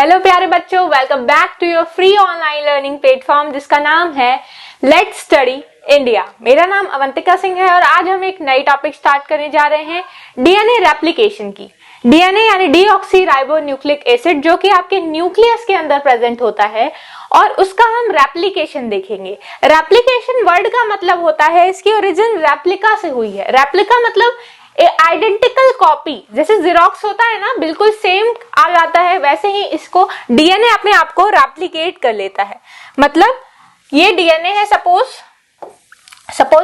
Hello प्यारे बच्चों, welcome back to your free online learning platform जिसका नाम है लेट्स स्टडी इंडिया। मेरा नाम अवंतिका सिंह है और आज हम एक नई टॉपिक स्टार्ट करने जा रहे हैं डीएनए रेप्लिकेशन की। डीएनए यानी डीऑक्सीराइबोन्यूक्लिक एसिड जो कि आपके न्यूक्लियस के अंदर प्रेजेंट होता है और उसका हम रेप्लिकेशन देखेंगे। रेप्लिकेशन वर्ड का मतलब होता है, इसकी ओरिजिन रेप्लिका से हुई है। रेप्लिका मतलब आइडेंटिकल कॉपी, जैसे जेरोक्स होता है ना, बिल्कुल सेम आ जाता है, वैसे ही इसको डीएनए अपने आप को रेप्लिकेट कर लेता है। मतलब ये डीएनए है, suppose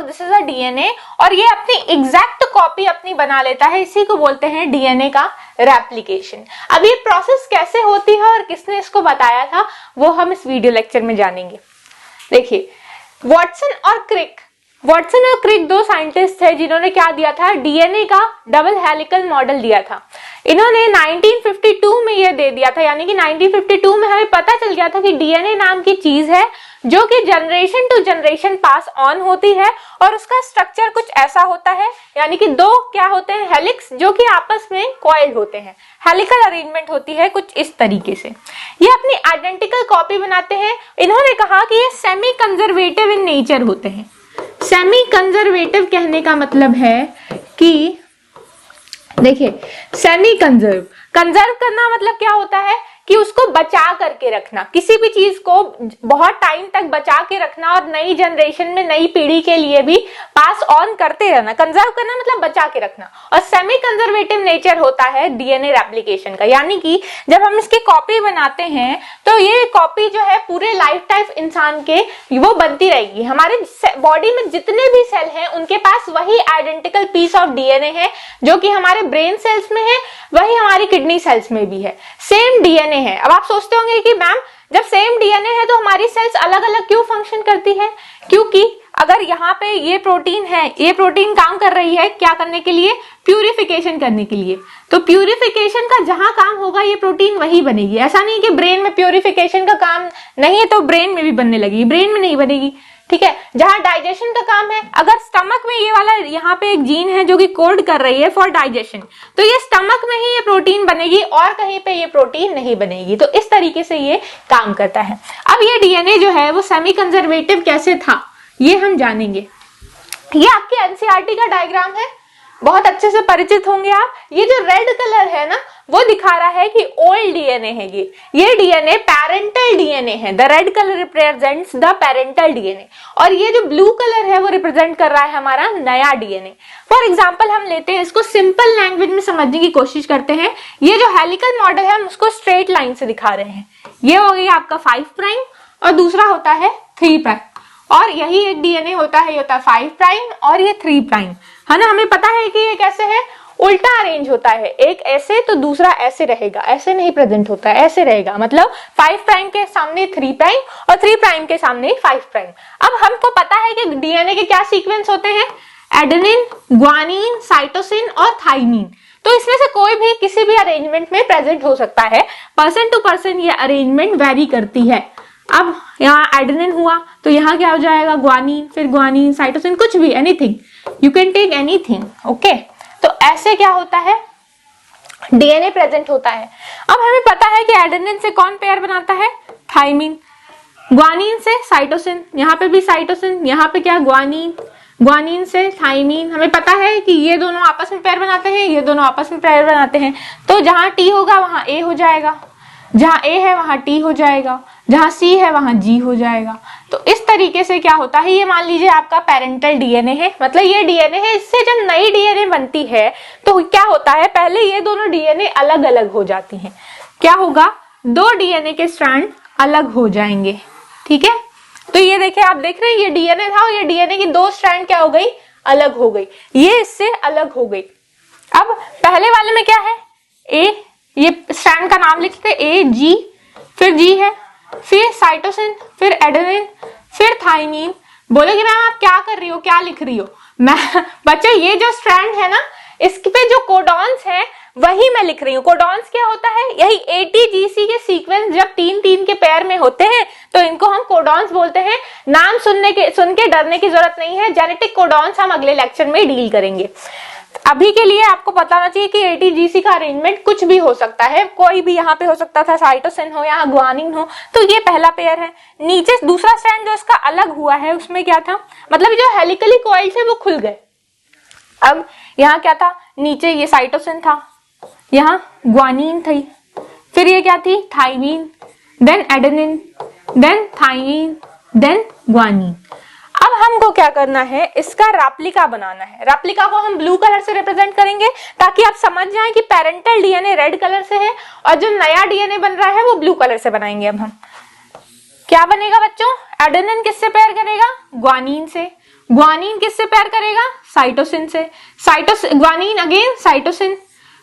this is a DNA और ये अपनी एग्जैक्ट कॉपी अपनी बना लेता है, इसी को बोलते हैं डीएनए का रेप्लिकेशन। अब ये प्रोसेस कैसे होती है और किसने इसको बताया था वो हम इस वीडियो लेक्चर में जानेंगे। देखिए, वाटसन और क्रिक दो साइंटिस्ट थे जिन्होंने क्या दिया था, डीएनए का डबल हेलिकल मॉडल दिया था। इन्होंने 1952 में ये दे दिया था, यानी कि 1952 में हमें पता चल गया था कि डीएनए नाम की चीज है जो कि generation to generation pass on होती है और उसका स्ट्रक्चर कुछ ऐसा होता है, यानी कि दो क्या होते हैं, हेलिक्स, जो कि आपस में कॉइल्ड होते हैं। हेलिकल अरेंजमेंट होती है कुछ इस तरीके से। ये अपनी आइडेंटिकल कॉपी बनाते हैं। इन्होंने कहा कि ये सेमी कंजर्वेटिव इन नेचर होते हैं। सेमी कंजर्वेटिव कहने का मतलब है कि देखिए, सेमी कंजर्व करना मतलब क्या होता है कि उसको बचा करके रखना, किसी भी चीज को बहुत टाइम तक बचा के रखना और नई जनरेशन में, नई पीढ़ी के लिए भी पास ऑन करते रहना। कंजर्व करना मतलब बचा के रखना। और सेमी कंजर्वेटिव नेचर होता है डीएनए रेप्लिकेशन का, यानी कि जब हम इसकी कॉपी बनाते हैं तो ये कॉपी जो है पूरे लाइफ टाइम इंसान के वो बनती रहेगी। हमारे बॉडी में जितने भी सेल हैं उनके पास वही आइडेंटिकल पीस ऑफ डीएनए है, जो कि हमारे ब्रेन सेल्स में है, वही हमारी किडनी सेल्स में भी है, सेम डीएनए है। अब आप सोचते होंगे कि मैम जब सेम डीएनए है तो हमारी सेल्स अलग अलग क्यों फंक्शन करती है? क्योंकि अगर यहाँ पे ये प्रोटीन है, ये प्रोटीन काम कर रही है क्या करने के लिए, प्यूरिफिकेशन करने के लिए। तो प्यूरिफिकेशन का जहां काम होगा ये प्रोटीन वही बनेगी। ऐसा नहीं कि ब्रेन में प्यूरिफिकेशन का काम नहीं है तो ब्रेन में भी बनने लगेगी, ब्रेन में नहीं बनेगी। ठीक है, जहां डाइजेशन का काम है, अगर स्टमक में ये वाला यहाँ पे एक जीन है जो कि कोड कर रही है फॉर डाइजेशन, तो ये स्टमक में ही ये प्रोटीन बनेगी और कहीं पे ये प्रोटीन नहीं बनेगी। तो इस तरीके से ये काम करता है। अब ये डीएनए जो है वो सेमी कंजर्वेटिव कैसे था ये हम जानेंगे। ये आपके एनसीईआरटी का डायग्राम है, बहुत अच्छे से परिचित होंगे आप। ये जो रेड कलर है ना वो दिखा रहा है कि ओल्ड डीएनए है। ये डीएनए पेरेंटल डीएनए है। The red colour represents the parental DNA और ये जो ब्लू कलर है वो रिप्रेजेंट कर रहा है हमारा नया डीएनए। फॉर एग्जांपल हम लेते हैं, इसको सिंपल लैंग्वेज में समझने की कोशिश करते हैं। ये जो हेलिकल मॉडल है हम उसको स्ट्रेट लाइन से दिखा रहे हैं। ये हो गया आपका 5 प्राइम और दूसरा होता है 3 प्राइम और यही एक डीएनए होता है, ये होता है 5 प्राइम और ये 3 प्राइम, है ना। हमें पता है कि ये कैसे है, उल्टा अरेंज होता है, एक ऐसे तो दूसरा ऐसे रहेगा, ऐसे नहीं प्रेजेंट होता है, ऐसे रहेगा। मतलब 5 प्राइम के सामने 3 प्राइम और 3 प्राइम के सामने 5 प्राइम। अब हमको पता है कि डीएनए के क्या सीक्वेंस होते हैं, एडेनिन, ग्वानिन, साइटोसिन और थाइमिन। तो इसमें से कोई भी किसी भी अरेंजमेंट में प्रेजेंट हो सकता है। पर्सन टू पर्सन ये अरेंजमेंट वेरी करती है। अब यहाँ एडेनिन हुआ तो यहाँ क्या हो जाएगा, ग्वानिन, फिर ग्वानिन, साइटोसिन, कुछ भी, anything, you can take anything. Okay, तो ऐसे क्या होता है, डीएनए प्रेजेंट होता है। अब हमें पता है कि एडेनिन से कौन पेयर बनाता है, थाइमिन, ग्वानिन से साइटोसिन, यहाँ पे भी साइटोसिन, यहाँ पे क्या, ग्वानिन, ग्वानिन से थाइमिन। हमें पता है कि ये दोनों आपस में पेयर बनाते हैं, ये दोनों आपस में पेयर बनाते हैं। तो जहां टी होगा वहां ए हो जाएगा, जहां ए है वहां टी हो जाएगा, जहां सी है वहां जी हो जाएगा। तो इस तरीके से क्या होता है, ये मान लीजिए आपका पेरेंटल डीएनए है, मतलब ये डीएनए है। इससे जब नई डीएनए बनती है तो क्या होता है, पहले ये दोनों डीएनए अलग अलग हो जाती हैं। क्या होगा, 2 डीएनए के स्ट्रैंड अलग हो जाएंगे। ठीक है, तो ये देखिए, आप देख रहे हैं ये डीएनए था और ये डीएनए की 2 स्ट्रैंड क्या हो गई, अलग हो गई, ये इससे अलग हो गई। अब पहले वाले में क्या है, ए, ये स्ट्रैंड का नाम लिखते ए, जी, फिर जी है, फिर साइटोसिन, फिर एडेनिन, फिर थाइमिन। बोलोगे मैम आप क्या कर रही हो, क्या लिख रही हो? मैं बच्चों ये जो स्ट्रैंड है ना, इस पे जो कोडॉन्स है वही मैं लिख रही हूँ। कोडॉन्स क्या होता है, यही ATGC के सीक्वेंस जब 3-3 के पेयर में होते हैं तो इनको हम कोडॉन्स बोलते हैं। नाम सुन के डरने की जरूरत नहीं है, जेनेटिक कोडॉन्स हम अगले लेक्चर में डील करेंगे। अभी के लिए आपको पता होना चाहिए कि ATGC का अरेंजमेंट कुछ भी हो सकता है, कोई भी यहाँ पे हो सकता था, साइटोसिन हो या ग्वानिन हो। तो ये पहला पेयर है। नीचे दूसरा स्ट्रैंड जो इसका अलग हुआ है उसमें क्या था, मतलब जो हेलिकली कॉइल थे वो खुल गए। अब यहाँ क्या था, नीचे ये साइटोसिन था, यहाँ ग्वानिन थी, फिर ये क्या थी, thymine, then adenine, then thymine, then guanine. अब हमको क्या करना है, इसका रेप्लिका बनाना है। रेप्लिका को हम ब्लू कलर से रिप्रेजेंट करेंगे ताकि आप समझ जाएं कि पेरेंटल डीएनए रेड कलर से है और जो नया डीएनए बन रहा है वो ब्लू कलर से बनाएंगे। अब हम क्या बनेगा बच्चों, एडेनिन किससे पेयर करेगा, ग्वानिन से, ग्वानिन किससे पेयर करेगा, साइटोसिन से, guanine again cytosine,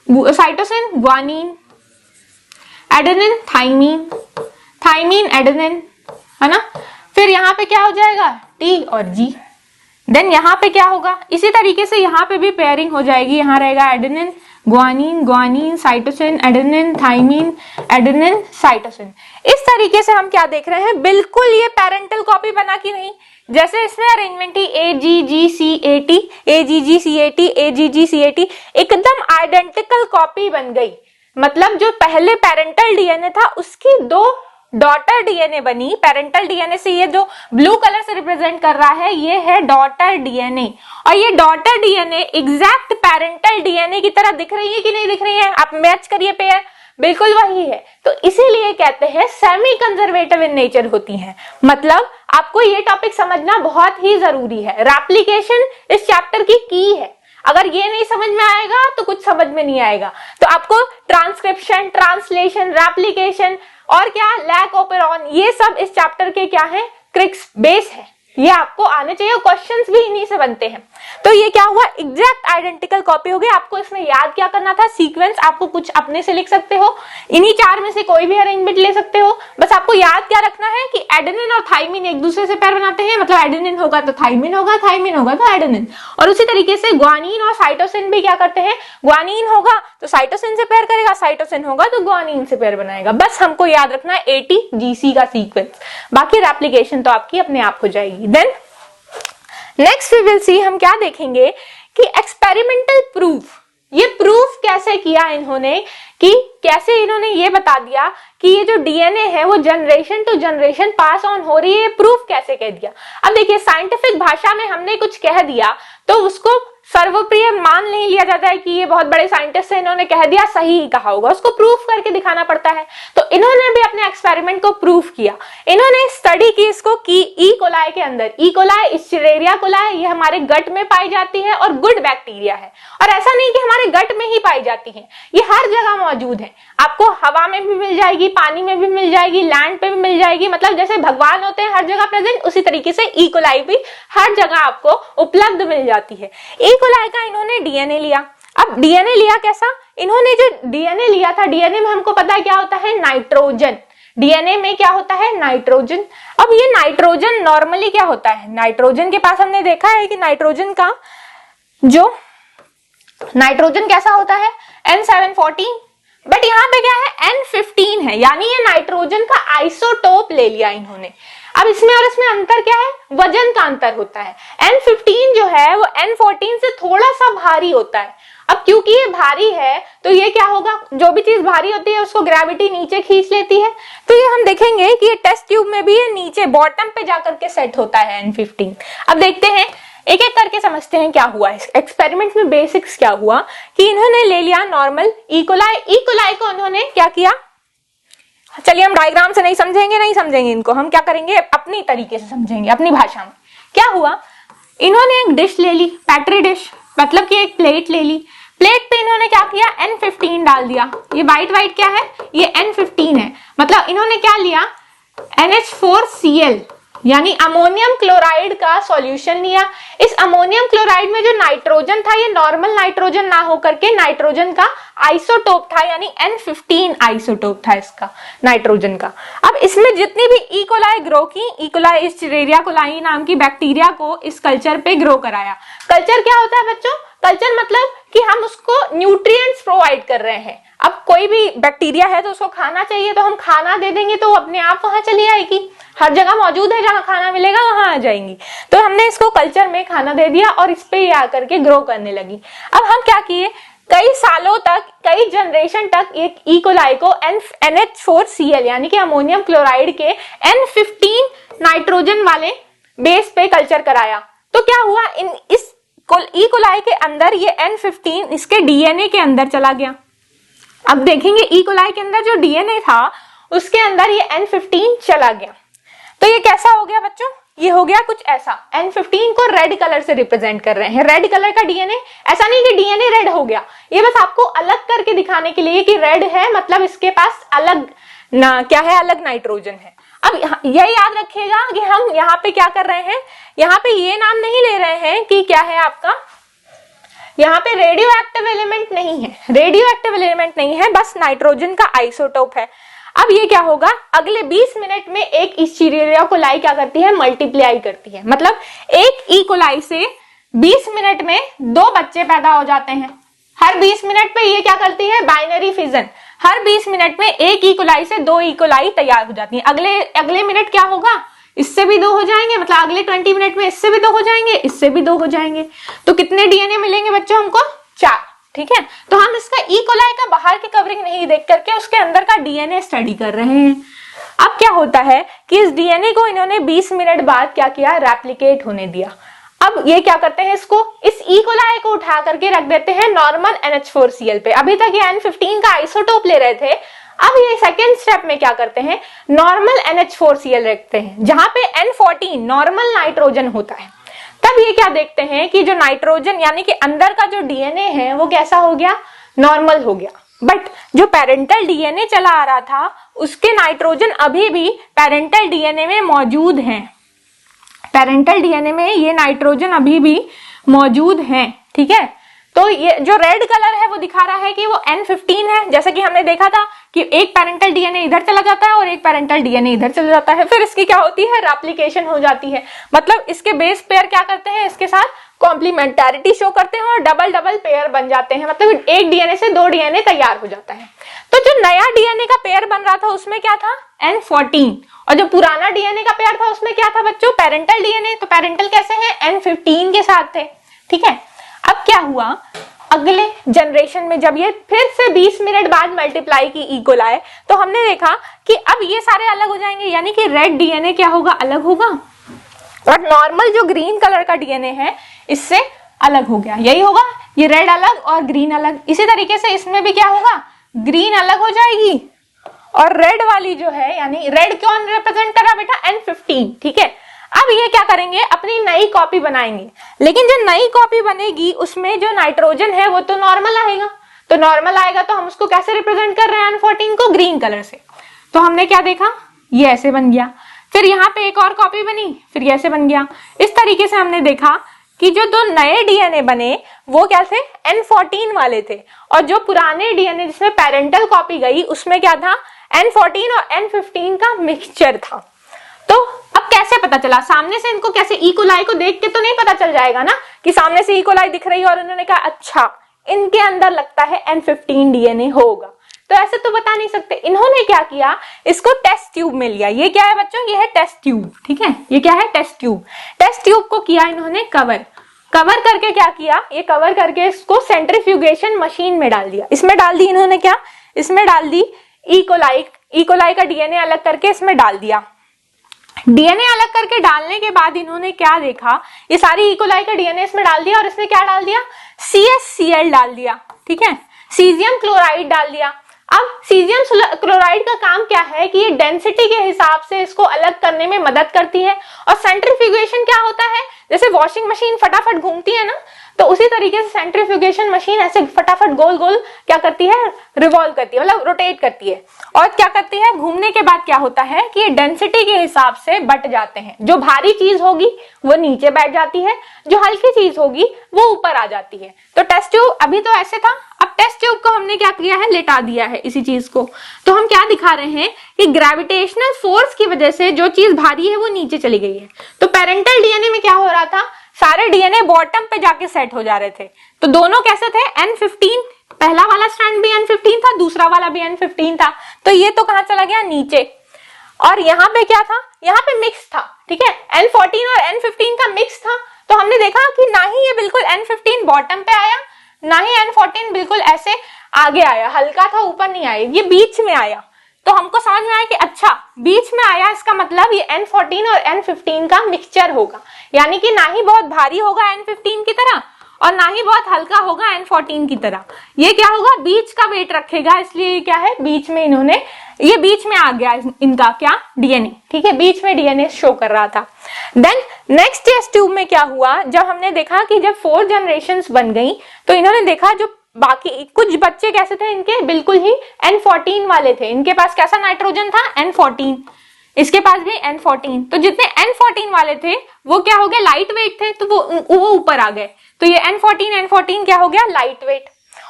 cytosine guanine, adenine thymine, thymine adenine, है ना। फिर यहाँ पे क्या हो जाएगा, T और G। देन यहाँ पे क्या होगा, इसी तरीके से यहाँ पे भी पेयरिंग हो जाएगी। यहाँ रहेगा adenine guanine, guanine cytosine, adenine thymine, adenine cytosine. इस तरीके से हम क्या देख रहे हैं, बिल्कुल ये पेरेंटल कॉपी बना कि नहीं, जैसे इसमें अरेंजमेंट ही AGGCAT, AGGCAT, AGGCAT, एकदम आइडेंटिकल कॉपी बन गई। मतलब जो पहले पेरेंटल डीएनए था उसकी दो डॉटर डीएनए बनी। पेरेंटल डीएनए से ये जो ब्लू कलर से रिप्रेजेंट कर रहा है ये है डॉटर डीएनए, और ये daughter DNA exact parental DNA की तरह दिख रही है कि नहीं दिख रही है, आप मैच करिए पेयर, बिल्कुल वही है। तो इसीलिए कहते हैं सेमी कंजर्वेटिव इन नेचर होती हैं। मतलब आपको ये टॉपिक समझना बहुत ही जरूरी है। रेप्लिकेशन इस चैप्टर की है। अगर ये नहीं समझ में आएगा तो कुछ समझ में नहीं आएगा। तो आपको ट्रांसक्रिप्शन, ट्रांसलेशन, रेप्लिकेशन और क्या लैक ओपेरॉन, ये सब इस चैप्टर के क्या है, क्रिक्स बेस है। ये आपको आने चाहिए, क्वेश्चंस भी इन्हीं से बनते हैं। तो ये क्या हुआ, एग्जैक्ट आइडेंटिकल कॉपी हो गई। आपको इसमें याद क्या करना था, सीक्वेंस आपको कुछ अपने से लिख सकते हो, इन्हीं चार में से कोई भी अरेंजमेंट ले सकते हो। बस आपको याद क्या रखना है कि एडेनिन और थाइमिन एक दूसरे से पेयर बनाते हैं। मतलब एडेनिन होगा तो थाइमिन होगा, थाइमिन होगा तो एडेनिन। और उसी तरीके से ग्वानिन और साइटोसिन भी क्या करते हैं, ग्वानिन होगा तो साइटोसिन से पेयर करेगा, साइटोसिन होगा तो ग्वानिन से पेयर बनाएगा। बस हमको याद रखना है ATGC का सीक्वेंस, बाकी रेप्लिकेशन तो आपकी अपने आप हो जाएगी। Then next we will see, हम क्या देखेंगे कि एक्सपेरिमेंटल प्रूफ, ये प्रूफ कैसे किया इन्होंने, कि कैसे इन्होंने ये बता दिया कि ये जो डीएनए है वो generation to generation pass on हो रही है। प्रूफ कैसे कह दिया, अब देखिए साइंटिफिक भाषा में हमने कुछ कह दिया तो उसको सर्वप्रिय मान नहीं लिया जाता है कि ये बहुत बड़े साइंटिस्ट है, इन्होंने कह दिया सही ही कहा होगा, उसको प्रूफ करके दिखाना पड़ता है। तो इन्होंने भी अपने एक्सपेरिमेंट को प्रूफ किया। इन्होंने स्टडी की इसको की ई कोलाई के अंदर। ई कोलाई, इस्चेरिया कोलाई, ये हमारे गट में पाई जाती है और गुड बैक्टीरिया है। और ऐसा नहीं कि हमारे गट में ही पाई जाती है, ये हर जगह मौजूद है। आपको हवा में भी मिल जाएगी, पानी में भी मिल जाएगी, लैंड पे भी मिल जाएगी। मतलब जैसे भगवान होते हैं हर जगह प्रेजेंट, उसी तरीके से ई कोलाई भी हर जगह आपको उपलब्ध मिल जाती है। ई कोलाई का इन्होंने डीएनए लिया। अब डीएनए लिया कैसा, इन्होंने जो डीएनए लिया था, डीएनए में हमको पता है क्या होता है, नाइट्रोजन। डीएनए में क्या होता है, नाइट्रोजन। अब ये नाइट्रोजन नॉर्मली क्या होता है, नाइट्रोजन के पास हमने देखा है कि नाइट्रोजन का जो नाइट्रोजन कैसा होता है, N714, बट यहाँ पे क्या है, N15 है, यानी ये नाइट्रोजन का आइसोटोप ले लिया इन्होंने। अब इसमें और इसमें अंतर क्या है, वजन का अंतर होता है। N15 जो है वो N14 से थोड़ा सा भारी होता है। अब क्योंकि ये भारी है तो ये क्या होगा, जो भी चीज भारी होती है उसको ग्रेविटी नीचे खींच लेती है। तो ये हम देखेंगे कि ये टेस्ट ट्यूब में भी ये नीचे बॉटम पे जाकर के सेट होता है N15। अब देखते हैं, एक एक करके समझते हैं क्या हुआ इस एक्सपेरिमेंट में। बेसिक्स क्या हुआ कि इन्होंने ले लिया नॉर्मल ई कोलाई को उन्होंने क्या किया, चलिए हम डायग्राम से नहीं समझेंगे इनको, हम क्या करेंगे अपनी तरीके से समझेंगे, अपनी भाषा में। क्या हुआ, इन्होंने एक डिश ले ली, पैट्री डिश, मतलब कि एक प्लेट ले ली। प्लेट पे इन्होंने क्या किया, N15 डाल दिया। ये वाइट क्या है, ये N15 है। मतलब इन्होंने क्या लिया, NH4Cl यानी अमोनियम क्लोराइड का सॉल्यूशन लिया। इस अमोनियम क्लोराइड में जो नाइट्रोजन था ये नॉर्मल नाइट्रोजन ना होकर के नाइट्रोजन का आइसोटोप था, यानी N15 आइसोटोप था इसका नाइट्रोजन का। अब इसमें जितनी भी ई कोलाई ग्रो की, ई कोलाई इस्चेरिया कोलाई नाम की बैक्टीरिया को इस कल्चर पे ग्रो कराया। कल्चर क्या होता है बच्चों, कल्चर मतलब कि हम उसको न्यूट्रिएंट्स प्रोवाइड कर रहे हैं। अब कोई भी बैक्टीरिया है तो उसको खाना चाहिए, तो हम खाना दे देंगे तो अपने आप वहां चली आएगी, हर जगह मौजूद है, जहां खाना मिलेगा वहां आ जाएंगी। तो हमने इसको कल्चर में खाना दे दिया और इस पे ये आकर के ग्रो करने लगी। अब हम क्या किए, कई सालों तक, कई जनरेशन तक एक ई कोलाई को NH4Cl यानी कि अमोनियम क्लोराइड के N15 नाइट्रोजन वाले बेस पे कल्चर कराया। तो क्या हुआ, इस ई कोलाई के अंदर ये N15 इसके डीएनए के अंदर चला गया। अब देखेंगे ई कोलाई के अंदर जो डीएनए था उसके अंदर ये N15 चला गया। तो ये कैसा हो गया बच्चों, ये हो गया कुछ ऐसा। N15 को रेड कलर से रिप्रेजेंट कर रहे हैं, रेड कलर का डीएनए। ऐसा नहीं कि डीएनए रेड हो गया, ये बस आपको अलग करके दिखाने के लिए कि रेड है मतलब इसके पास अलग ना क्या है, अलग नाइट्रोजन है। अब यह याद रखिएगा कि हम यहाँ पे क्या कर रहे हैं, यहाँ पे ये नाम नहीं ले रहे हैं कि क्या है आपका, यहाँ पे रेडियो एक्टिव एलिमेंट नहीं है, रेडियो एक्टिव एलिमेंट नहीं है, बस नाइट्रोजन का आइसोटोप है। अब ये क्या होगा, अगले 20 मिनट में एक इस्चीरिया कोलाई क्या करती है, मल्टीप्लाई करती है। मतलब एक ई कोलाई से 20 मिनट में 2 बच्चे पैदा हो जाते हैं। हर 20 मिनट पे ये क्या करती है, बाइनरी फिजन। हर 20 मिनट में एक ई कोलाई से 2 ई कोलाई तैयार हो जाती है। अगले मिनट क्या होगा, इससे भी 2 हो जाएंगे, मतलब अगले 20 मिनट में इससे भी 2 हो जाएंगे, इससे भी 2 हो जाएंगे। तो कितने डीएनए मिलेंगे बच्चों हमको, 4। ठीक है, तो हम इसका ई कोलाई का बाहर की कवरिंग नहीं देख करके उसके अंदर का डीएनए स्टडी कर रहे हैं। अब क्या होता है कि इस डीएनए को इन्होंने 20 मिनट बाद क्या किया, रेप्लिकेट होने दिया। अब ये क्या करते हैं, इसको इस ई कोलाई को उठा करके रख देते हैं नॉर्मल NH4Cl पे। अभी तक ये N15 का आइसोटोप ले रहे थे, अब ये सेकेंड स्टेप में क्या करते हैं, नॉर्मल NH4Cl रखते हैं जहां पे N14 नॉर्मल नाइट्रोजन होता है। तब ये क्या देखते हैं कि जो नाइट्रोजन यानी कि अंदर का जो डीएनए है वो कैसा हो गया, नॉर्मल हो गया। बट जो पेरेंटल डीएनए चला आ रहा था उसके नाइट्रोजन अभी भी पेरेंटल डीएनए में मौजूद हैं। पेरेंटल डीएनए में ये नाइट्रोजन अभी भी मौजूद हैं। ठीक है, तो ये जो रेड कलर है वो दिखा रहा है कि वो N15 है। जैसा कि हमने देखा था कि एक पेरेंटल डीएनए इधर चला जाता है और एक पेरेंटल डीएनए इधर चला जाता है, फिर इसकी क्या होती है, रेप्लिकेशन हो जाती है। मतलब इसके बेस पेयर क्या करते हैं, इसके साथ कॉम्प्लीमेंटारिटी शो करते हैं और डबल डबल पेयर बन जाते हैं। मतलब एक डीएनए से 2 डीएनए तैयार हो जाता है। तो जो नया डीएनए का पेयर बन रहा था उसमें क्या था, N14, और जो पुराना डीएनए का पेयर था उसमें क्या था बच्चों, पेरेंटल डीएनए। तो पेरेंटल कैसे है, N15 के साथ थे। ठीक है, अब क्या हुआ, अगले जनरेशन में जब ये फिर से 20 मिनट बाद मल्टीप्लाई की ई कोलाई, तो हमने देखा कि अब ये सारे अलग हो जाएंगे, यानी कि रेड डीएनए क्या होगा, अलग होगा, और नॉर्मल जो ग्रीन कलर का डीएनए है इससे अलग हो गया। यही होगा, ये रेड अलग और ग्रीन अलग। इसी तरीके से इसमें भी क्या होगा, ग्रीन अलग हो जाएगी और रेड वाली जो है, यानी रेड कौन रिप्रेजेंट कर रहा बेटा, N15। ठीक है, अब ये क्या करेंगे, अपनी नई कॉपी बनाएंगे। लेकिन जो नई कॉपी बनेगी उसमें जो नाइट्रोजन है वो तो नॉर्मल आएगा। तो नॉर्मल आएगा तो हम उसको कैसे रिप्रेजेंट कर रहे हैं, N14 को ग्रीन कलर से। तो हमने क्या देखा, ये ऐसे बन गया। फिर यहाँ पे एक और कॉपी बनी, फिर ये ऐसे बन गया। इस तरीके से हमने देखा कि जो 2 नए डीएनए बने वो क्या थे, N14 वाले थे, और जो पुराने डीएनए जिसमें पेरेंटल कॉपी गई उसमें क्या था, N14 और N15 का मिक्सचर था। तो अब कैसे पता चला, सामने से इनको कैसे, ई कोलाई को देख के तो नहीं पता चल जाएगा ना कि सामने से ई कोलाई दिख रही है और उन्होंने कहा अच्छा इनके अंदर लगता है N15 डीएनए होगा। तो ऐसे तो बता नहीं सकते। इन्होंने क्या किया, इसको टेस्ट ट्यूब में लिया। ये क्या है बच्चों, ये है टेस्ट ट्यूब। ठीक है, ये क्या है, टेस्ट ट्यूब। टेस्ट ट्यूब को किया इन्होंने कवर करके क्या किया, ये कवर करके इसको सेंट्रीफ्यूगेशन मशीन में डाल दिया। इसमें डाल दी इन्होंने क्या, इसमें डाल दी ई कोलाई का डीएनए अलग करके इसमें डाल दिया। डीएनए अलग करके डालने के बाद इन्होंने क्या देखा, ये सारी ई कोलाई का डीएनए इसमें डाल दिया और इसमें क्या डाल दिया, CaCl डाल दिया। ठीक है, सीजियम क्लोराइड डाल दिया। अब सीजियम क्लोराइड का काम क्या है कि ये डेंसिटी के हिसाब से इसको अलग करने में मदद करती है। और सेंट्रीफ्यूगेशन क्या होता है, जैसे वॉशिंग मशीन फटाफट घूमती है ना, तो उसी तरीके से सेंट्रीफ्यूगेशन मशीन ऐसे फटाफट गोल गोल क्या करती है, रिवॉल्व करती है, मतलब रोटेट करती है। और क्या करती है, घूमने के बाद क्या होता है कि ये डेंसिटी के हिसाब से बट जाते हैं। जो भारी चीज होगी वो नीचे बैठ जाती है, जो हल्की चीज होगी वो ऊपर आ जाती है। तो टेस्ट ट्यूब अभी तो ऐसे था, अब टेस्ट ट्यूब को हमने क्या किया है, लेटा दिया है इसी चीज को। तो हम क्या दिखा रहे हैं कि ग्रेविटेशनल फोर्स की वजह से जो चीज भारी है वो नीचे चली गई है। तो पेरेंटल डीएनए में क्या हो रहा था, सारे डीएनए बॉटम पे जाके सेट हो जा रहे थे। तो दोनों कैसे थे, N15 पहला वाला स्ट्रैंड भी N15 था, दूसरा वाला भी N15 था, तो ये तो कहां चला गया, नीचे। और यहाँ पे क्या था, यहाँ पे मिक्स था, ठीक है, N14 और N15 का मिक्स था। तो हमने देखा कि ना ही ये बिल्कुल N15 बॉटम पे आया, ना ही N14 बिल्कुल ऐसे आगे आया, हल्का था ऊपर नहीं आया, ये बीच में आया। तो हमको समझ में आया कि अच्छा बीच में आया, इसका मतलब ये N14 और N15 का मिक्सचर होगा, यानी कि ना ही बहुत भारी होगा N15 की तरह और ना ही बहुत हल्का होगा N14 की तरह। ये क्या होगा, बीच का वेट रखेगा, इसलिए क्या है, बीच में इन्होंने, ये बीच में आ गया इनका क्या, डीएनए, ठीक है, बीच में डीएनए शो कर रहा था। देन नेक्स्ट टेस्ट ट्यूब में क्या हुआ, जब हमने देखा कि जब 4 जनरेशंस बन गई तो इन्होंने देखा जो बाकी कुछ बच्चे कैसे थे, इनके बिल्कुल ही N14 वाले थे, इनके पास कैसा नाइट्रोजन था, N14, इसके पास भी N14। तो जितने N14 वाले थे वो क्या हो गए, लाइट वेट थे, तो वो ऊपर आ गए, तो ये N14 क्या हो गया, लाइट वेट।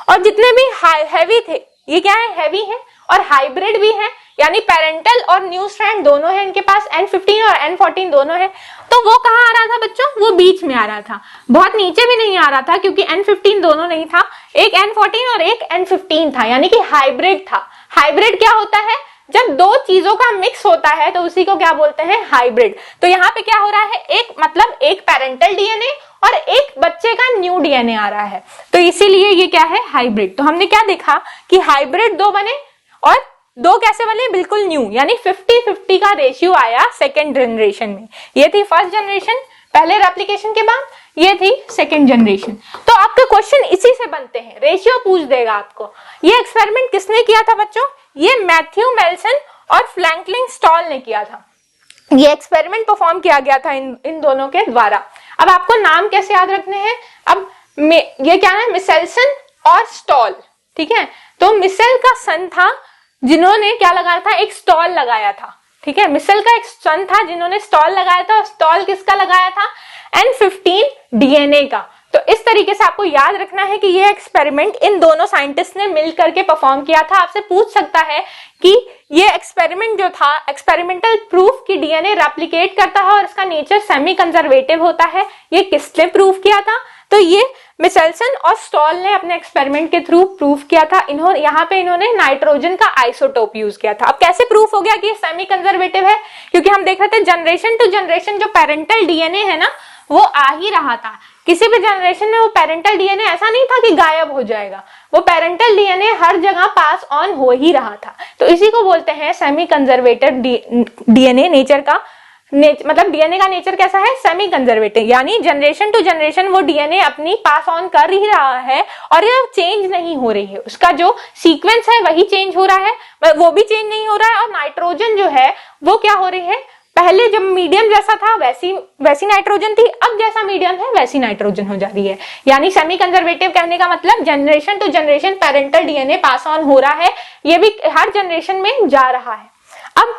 और जितने भी हैवी थे, ये क्या है, हैवी है और हाइब्रिड भी है, यानी पेरेंटल और न्यू स्ट्रैंड दोनों है इनके पास, N15 और N14 दोनों है। तो वो कहाँ आ रहा था बच्चों, वो बीच में आ रहा था, बहुत नीचे भी नहीं आ रहा था, क्योंकि N15 दोनों नहीं था, एक N14 और एक N15 था, यानी कि हाइब्रिड था। हाइब्रिड क्या होता है, जब दो चीजों का मिक्स होता है तो उसी को क्या बोलते हैं, हाइब्रिड। तो यहाँ पे क्या हो रहा है, एक मतलब एक पेरेंटल डीएनए और एक बच्चे का न्यू डीएनए आ रहा है, तो इसीलिए ये क्या है, हाइब्रिड। तो हमने क्या देखा कि हाइब्रिड 2 बने और 2 कैसे बने, बिल्कुल न्यू, यानी 50-50 का रेशियो आया सेकेंड जनरेशन में। ये थी फर्स्ट जनरेशन पहले रेप्लिकेशन के बाद, ये थी सेकेंड जनरेशन। तो आपके क्वेश्चन इसी से बनते हैं, रेशियो पूछ देगा आपको। ये एक्सपेरिमेंट किसने किया था बच्चों, ये मैथ्यू मेल्सन और फ्रैंकलिन स्टॉल ने किया था। ये एक्सपेरिमेंट परफॉर्म किया गया था इन दोनों के द्वारा। अब आपको नाम कैसे याद रखने हैं, अब ये क्या है, मिसेल्सन और स्टॉल, ठीक है। तो मिसेल का सन था जिन्होंने क्या लगाया था, एक स्टॉल लगाया था, ठीक है। मिसेल का एक सन था जिन्होंने स्टॉल लगाया था, और स्टॉल किसका लगाया था, N15 डीएनए का। तो इस तरीके से आपको याद रखना है कि ये एक्सपेरिमेंट इन दोनों साइंटिस्ट ने मिल करके परफॉर्म किया था। आपसे पूछ सकता है कि ये एक्सपेरिमेंट जो था, एक्सपेरिमेंटल प्रूफ कि डीएनए रेप्लिकेट करता है और इसका नेचर सेमी कंजर्वेटिव होता है, ये किसने प्रूफ किया था, तो ये मिसेल्सन और स्टॉल ने अपने एक्सपेरिमेंट के थ्रू प्रूफ किया था। यहाँ पे इन्होंने नाइट्रोजन का आइसोटोप यूज किया था। अब कैसे प्रूफ हो गया कि सेमी कंजर्वेटिव है, क्योंकि हम देख रहे थे जनरेशन टू जनरेशन जो पेरेंटल डीएनए है ना, वो आ ही रहा था। किसी भी जनरेशन में वो पेरेंटल डीएनए ऐसा नहीं था कि गायब हो जाएगा, वो पेरेंटल डीएनए हर जगह पास ऑन हो ही रहा था। तो इसी को बोलते हैं सेमी कंजर्वेटिव डीएनए। नेचर का मतलब डीएनए का नेचर कैसा है, सेमी कंजर्वेटिव, यानी जनरेशन टू जनरेशन वो डीएनए अपनी पास ऑन कर ही रहा है और ये चेंज नहीं हो रही है, उसका जो सीक्वेंस है वही चेंज हो रहा है, वो भी चेंज नहीं हो रहा है। और नाइट्रोजन जो है वो क्या हो रही है, पहले जब मीडियम जैसा था वैसी नाइट्रोजन थी, अब जैसा मीडियम है वैसी नाइट्रोजन हो जा रही है। यानी सेमी कंजर्वेटिव कहने का मतलब generation to generation parental DNA pass on हो रहा है, ये भी हर जनरेशन में जा रहा है। अब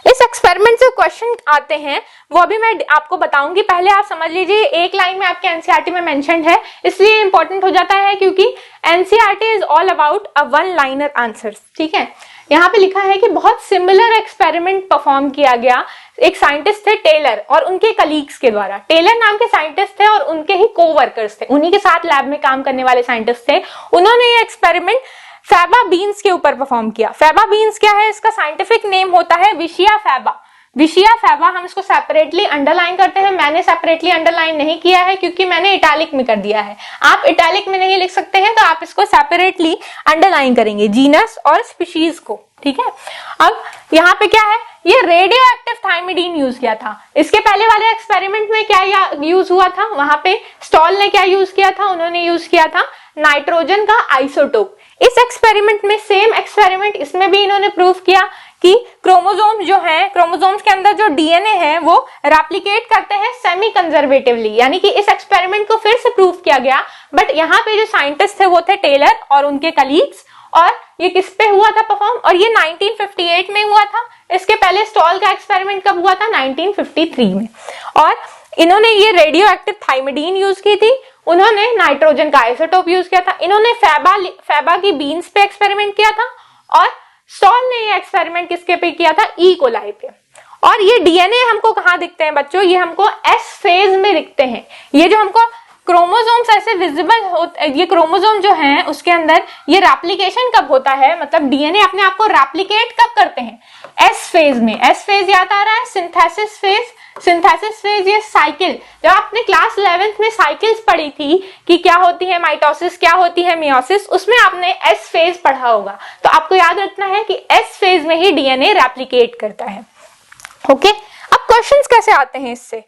इस एक्सपेरिमेंट से क्वेश्चन आते हैं, वो अभी मैं आपको बताऊंगी, पहले आप समझ लीजिए। एक लाइन में आपके एनसीईआरटी में मेंशन्ड है, इसलिए इंपॉर्टेंट हो जाता है क्योंकि NCERT is all about a one liner answers, ठीक है। यहाँ पे लिखा है कि बहुत सिमिलर एक्सपेरिमेंट परफॉर्म किया गया, एक साइंटिस्ट थे टेलर और उनके कलीग्स के द्वारा। टेलर नाम के साइंटिस्ट थे और उनके ही कोवर्कर्स थे, उन्हीं के साथ लैब में काम करने वाले साइंटिस्ट थे। उन्होंने ये एक्सपेरिमेंट फैबा बीन्स के ऊपर परफॉर्म किया। फैबा बीन्स क्या है, इसका साइंटिफिक नेम होता है विशिया फैबा। विशिया फैबा हम इसको सेपरेटली अंडरलाइन करते हैं, मैंने सेपरेटली अंडरलाइन नहीं किया है क्योंकि मैंने इटैलिक में कर दिया है। आप इटैलिक में नहीं लिख सकते हैं तो आप इसको सेपरेटली अंडरलाइन करेंगे, जीनस और स्पीशीज को, ठीक है। अब यहाँ पे क्या है, ये रेडियो एक्टिव थाइमिडीन यूज किया था। इसके पहले वाले एक्सपेरिमेंट में क्या यूज हुआ था, वहां पे स्टॉल ने क्या यूज किया था, उन्होंने यूज किया था नाइट्रोजन का आइसोटोप। इस एक्सपेरिमेंट में सेम एक्सपेरिमेंट इसमें भी इन्होंने प्रूफ किया कि क्रोमोसोम्स जो हैं, क्रोमोसोम्स के अंदर जो डीएनए है वो रेप्लिकेट करते हैं सेमी कंजर्वेटिवली, यानी कि इस एक्सपेरिमेंट को फिर से प्रूफ किया गया। बट यहाँ पे जो साइंटिस्ट थे वो थे टेलर और उनके कलीग्स, और ये किस पे हुआ था परफॉर्म, और ये 1958 में हुआ था। इसके पहले स्टॉल का एक्सपेरिमेंट कब हुआ था, 1953 में। और इन्होंने ये रेडियो एक्टिव थाइमिडीन यूज की थी, उन्होंने नाइट्रोजन का आइसोटोप यूज किया था, इन्होंने फैबा की बीन्स पे एक्सपेरिमेंट किया था, और स्टॉल ने ये एक्सपेरिमेंट किसके पे किया था, ई कोलाई पे। और ये डीएनए हमको कहाँ दिखते हैं बच्चों, ये हमको एस फेज में दिखते हैं। ये जो हमको क्रोमोसोम्स ऐसे विजिबल होते, ये क्रोमोसोम जो हैं उसके अंदर ये रेप्लिकेशन कब होता है, मतलब डीएनए अपने आप को रेप्लिकेट कब करते हैं, एस फेज में। एस फेज याद आ रहा है, सिंथेसिस फेज। सिंथेसिस फेज ये साइकिल, जब आपने क्लास 11th में साइकिल्स पढ़ी थी कि क्या होती है माइटोसिस, क्या होती है मियोसिस, उसमें आपने एस फेज पढ़ा होगा। तो आपको याद रखना है कि एस फेज में ही डीएनए रेप्लिकेट करता है। ओके, अब क्वेश्चंस कैसे आते हैं इससे।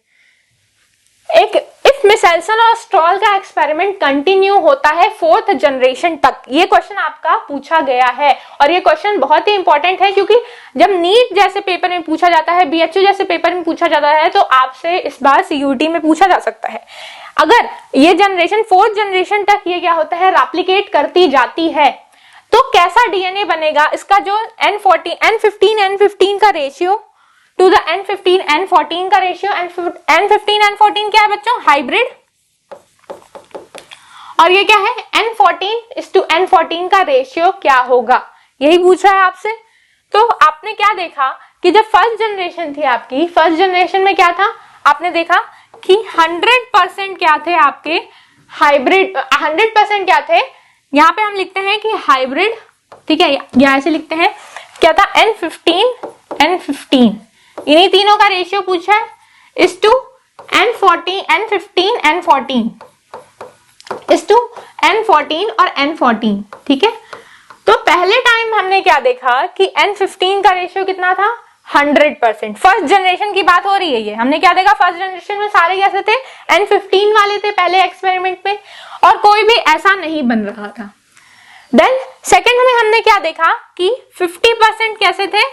एक इफ मिसेल्सन और स्ट्रॉल का एक्सपेरिमेंट कंटिन्यू होता है 4th जनरेशन तक, ये क्वेश्चन आपका पूछा गया है और ये क्वेश्चन बहुत ही इंपॉर्टेंट है, क्योंकि जब नीट जैसे पेपर में पूछा जाता है, बीएचयू जैसे पेपर में पूछा जाता है, तो आपसे इस बार सीयूटी में पूछा जा सकता है। अगर ये जनरेशन 4th जनरेशन तक ये क्या होता है, रेप्लिकेट करती जाती है, तो कैसा डीएनए बनेगा, इसका जो N15 का ratio two the N15 N14 का रेशियो, N15 N14 क्या है बच्चों, हाइब्रिड, और ये क्या है N14:N14 का रेशियो क्या होगा, यही पूछ रहा है आपसे। तो आपने क्या देखा कि जब फर्स्ट जनरेशन थी आपकी, फर्स्ट जनरेशन में क्या था, आपने देखा कि 100% क्या थे आपके हाइब्रिड, 100% क्या थे, यहां पे हम लिखते हैं कि हाइब्रिड, ठीक है, या ऐसे लिखते हैं, क्या था N15 इन्हीं तीनों का रेशियो पूछा है, इस टू N15 N14 और N14, ठीक है। तो पहले टाइम हमने क्या देखा कि N15 का रेशियो कितना था, 100%। फर्स्ट जनरेशन की बात हो रही है ये, हमने क्या देखा, फर्स्ट जनरेशन में सारे कैसे थे, N15 वाले थे पहले एक्सपेरिमेंट में, और कोई भी ऐसा नहीं बन रहा था। देन सेकेंड में हमने क्या देखा कि 50% कैसे थे,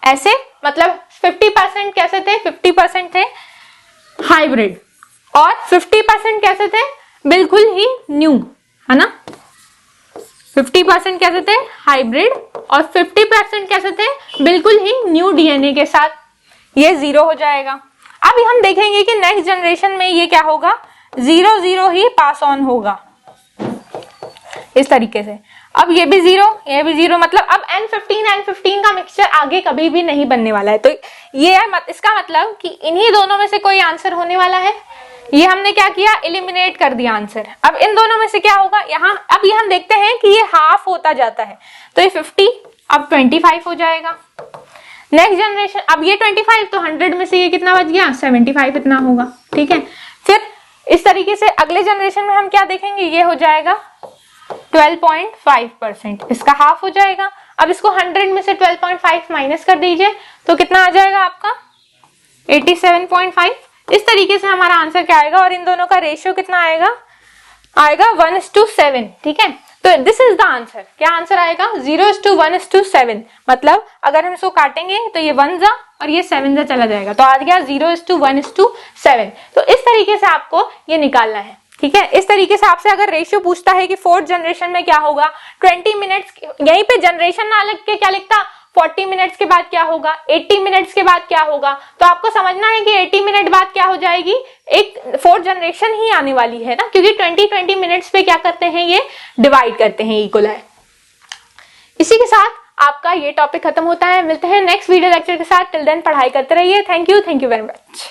ऐसे, मतलब 50% कैसे थे, 50% थे हाइब्रिड, और 50% कैसे थे, बिल्कुल ही न्यू, है ना। 50% कैसे थे, हाइब्रिड, और 50% कैसे थे, बिल्कुल ही न्यू डीएनए के साथ। ये 0 हो जाएगा। अब हम देखेंगे कि नेक्स्ट जनरेशन में ये क्या होगा, 0 ही पास ऑन होगा इस तरीके से। अब ये भी 0, ये भी 0, मतलब अब N15 का मिक्सचर आगे कभी भी नहीं बनने वाला है। तो ये है इसका मतलब कि इन्हीं दोनों में से कोई आंसर होने वाला है। ये हमने क्या किया, एलिमिनेट कर दिया आंसर। अब इन दोनों में से क्या होगा, यहाँ अब ये हम देखते हैं कि ये हाफ होता जाता है, तो ये 50 अब 25 हो जाएगा। नेक्स्ट जनरेशन, अब ये 25, तो 100 में से ये कितना बच गया, 75 इतना होगा, ठीक है। फिर इस तरीके से अगले जनरेशन में हम क्या देखेंगे, ये हो जाएगा 12.5%, इसका हाफ हो जाएगा। अब इसको 100 में से 12.5 माइनस कर दीजिए, तो कितना आ जाएगा आपका 87.5। इस तरीके से हमारा आंसर क्या आएगा, और इन दोनों का रेशियो कितना आएगा, आएगा 1:7, ठीक है। तो दिस इज द आंसर, क्या आंसर आएगा, 0:1:7। मतलब अगर हम इसको काटेंगे तो ये 1 जा और ये 7 जा चला जाएगा, तो आ गया 0:1:7। तो इस तरीके से आपको ये निकालना है, ठीक है। इस तरीके से आपसे अगर रेशियो पूछता है कि 4th जनरेशन में क्या होगा, 20 मिनट्स, यहीं पे जनरेशन ना लिख के क्या लिखता, 40 मिनट्स के बाद क्या होगा, 80 मिनट्स के बाद क्या होगा। तो आपको समझना है कि 80 मिनट बाद क्या हो जाएगी, एक 4th जनरेशन ही आने वाली है ना, क्योंकि 20 मिनट्स पे क्या करते हैं, ये डिवाइड करते हैं इक्वल। इसी के साथ आपका ये टॉपिक खत्म होता है। मिलते हैं नेक्स्ट वीडियो लेक्चर के साथ। टिल देन पढ़ाई करते रहिए। Thank you very much.